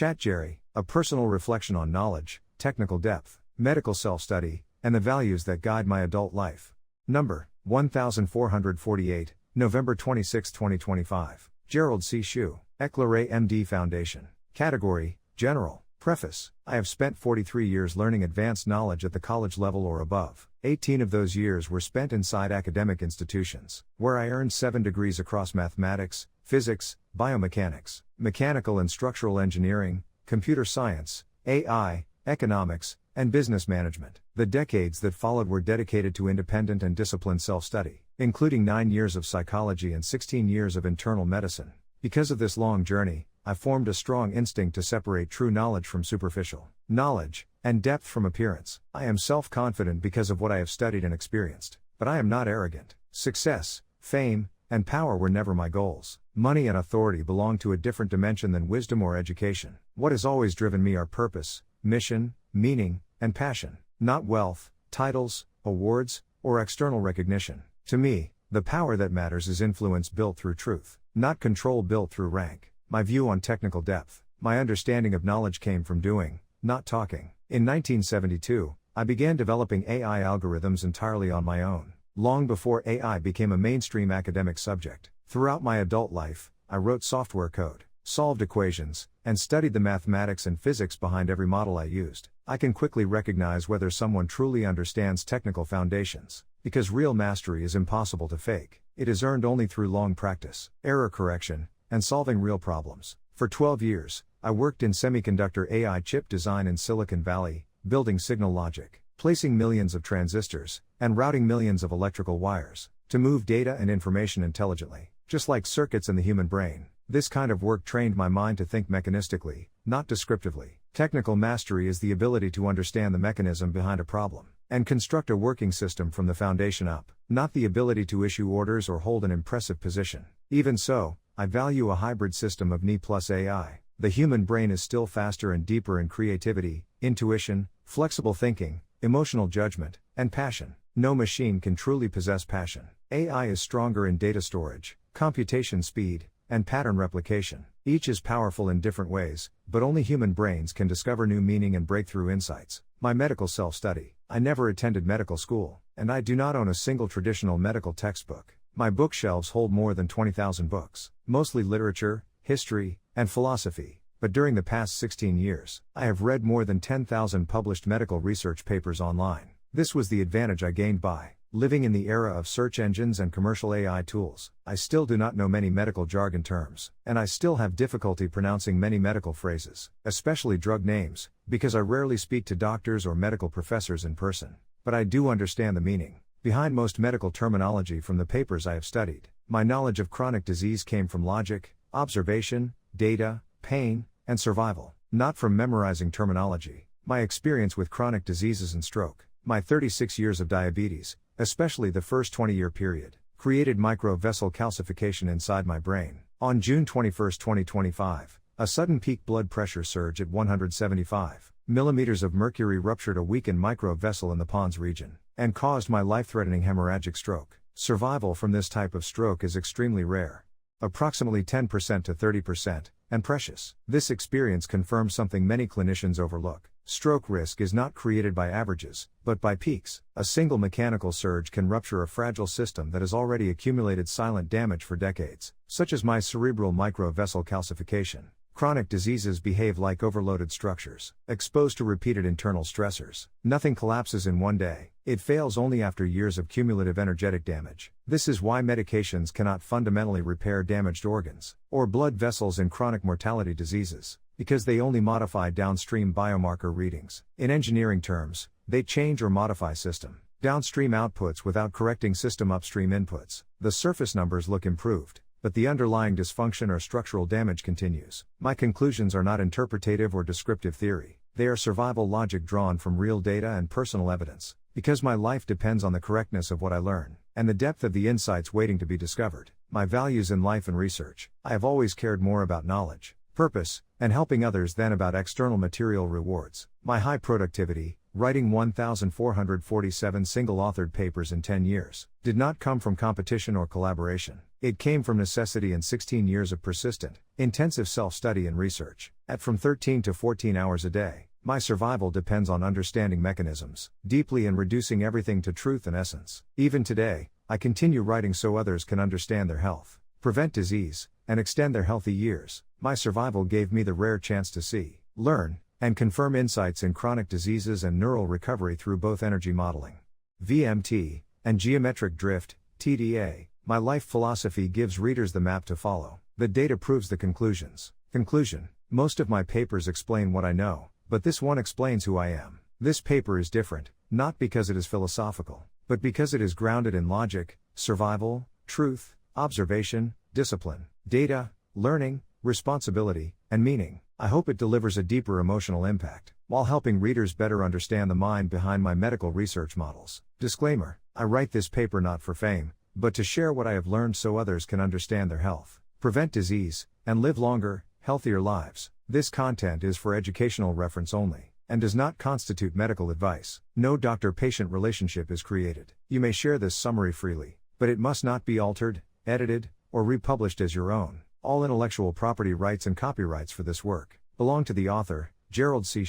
ChatGerry, a personal reflection on knowledge, technical depth, medical self-study, and the values that guide my adult life. Number 1448, November 26, 2025. Gerald C. EclaireMD Foundation. Category: General. Preface: I have spent 43 years learning advanced knowledge at the college level or above. 18 of those years were spent inside academic institutions, where I earned 7 degrees across mathematics, physics, biomechanics, mechanical and structural engineering, computer science, AI, economics, and business management. The decades that followed were dedicated to independent and disciplined self-study, including 9 years of psychology and 16 years of internal medicine. Because of this long journey, I formed a strong instinct to separate true knowledge from superficial knowledge, and depth from appearance. I am self-confident because of what I have studied and experienced, but I am not arrogant. Success, fame, and power were never my goals. Money and authority belong to a different dimension than wisdom or education. What has always driven me are purpose, mission, meaning, and passion, not wealth, titles, awards, or external recognition. To me, the power that matters is influence built through truth, not control built through rank. My view on technical depth: my understanding of knowledge came from doing, not talking. In 1972, I began developing AI algorithms entirely on my own, long before AI became a mainstream academic subject. Throughout my adult life, I wrote software code, solved equations, and studied the mathematics and physics behind every model I used. I can quickly recognize whether someone truly understands technical foundations, because real mastery is impossible to fake. It is earned only through long practice, error correction, and solving real problems. For 12 years, I worked in semiconductor AI chip design in Silicon Valley, building signal logic, placing millions of transistors, and routing millions of electrical wires, to move data and information intelligently, just like circuits in the human brain. This kind of work trained my mind to think mechanistically, not descriptively. Technical mastery is the ability to understand the mechanism behind a problem, and construct a working system from the foundation up, not the ability to issue orders or hold an impressive position. Even so, I value a hybrid system of NI plus AI. The human brain is still faster and deeper in creativity, intuition, flexible thinking, emotional judgment, and passion. No machine can truly possess passion. AI is stronger in data storage, computation speed, and pattern replication. Each is powerful in different ways, but only human brains can discover new meaning and breakthrough insights. My medical self-study: I never attended medical school, and I do not own a single traditional medical textbook. My bookshelves hold more than 20,000 books, mostly literature, history, and philosophy. But during the past 16 years, I have read more than 10,000 published medical research papers online. This was the advantage I gained by living in the era of search engines and commercial AI tools. I still do not know many medical jargon terms, and I still have difficulty pronouncing many medical phrases, especially drug names, because I rarely speak to doctors or medical professors in person. But I do understand the meaning behind most medical terminology from the papers I have studied. My knowledge of chronic disease came from logic, observation, data, pain, and survival, not from memorizing terminology. My experience with chronic diseases and stroke, my 36 years of diabetes, especially the first 20-year period, created microvessel calcification inside my brain. On June 21, 2025, a sudden peak blood pressure surge at 175 millimeters of mercury ruptured a weakened microvessel in the pons region, and caused my life-threatening hemorrhagic stroke. Survival from this type of stroke is extremely rare, approximately 10% to 30%, and precious. This experience confirms something many clinicians overlook. Stroke risk is not created by averages, but by peaks. A single mechanical surge can rupture a fragile system that has already accumulated silent damage for decades, such as my cerebral microvessel calcification. Chronic diseases behave like overloaded structures, exposed to repeated internal stressors. Nothing collapses in one day. It fails only after years of cumulative energetic damage. This is why medications cannot fundamentally repair damaged organs, or blood vessels in chronic mortality diseases, because they only modify downstream biomarker readings. In engineering terms, they change or modify system downstream outputs without correcting system upstream inputs. The surface numbers look improved, but the underlying dysfunction or structural damage continues. My conclusions are not interpretative or descriptive theory. They are survival logic drawn from real data and personal evidence, because my life depends on the correctness of what I learn, and the depth of the insights waiting to be discovered. My values in life and research: I have always cared more about knowledge, purpose, and helping others than about external material rewards. My high productivity, writing 1,447 single-authored papers in 10 years, did not come from competition or collaboration. It came from necessity and 16 years of persistent, intensive self-study and research. At from 13 to 14 hours a day, my survival depends on understanding mechanisms deeply and reducing everything to truth and essence. Even today, I continue writing so others can understand their health, prevent disease, and extend their healthy years. My survival gave me the rare chance to see, learn, and confirm insights in chronic diseases and neural recovery through both energy modeling, VMT, and geometric drift, TDA. My life philosophy gives readers the map to follow. The data proves the conclusions. Conclusion: most of my papers explain what I know, but this one explains who I am. This paper is different, not because it is philosophical, but because it is grounded in logic, survival, truth, observation, discipline, data, learning, responsibility, and meaning. I hope it delivers a deeper emotional impact, while helping readers better understand the mind behind my medical research models. Disclaimer: I write this paper not for fame, but to share what I have learned so others can understand their health, prevent disease, and live longer, healthier lives. This content is for educational reference only, and does not constitute medical advice. No doctor-patient relationship is created. You may share this summary freely, but it must not be altered, edited, or republished as your own. All intellectual property rights and copyrights for this work belong to the author, Gerald C.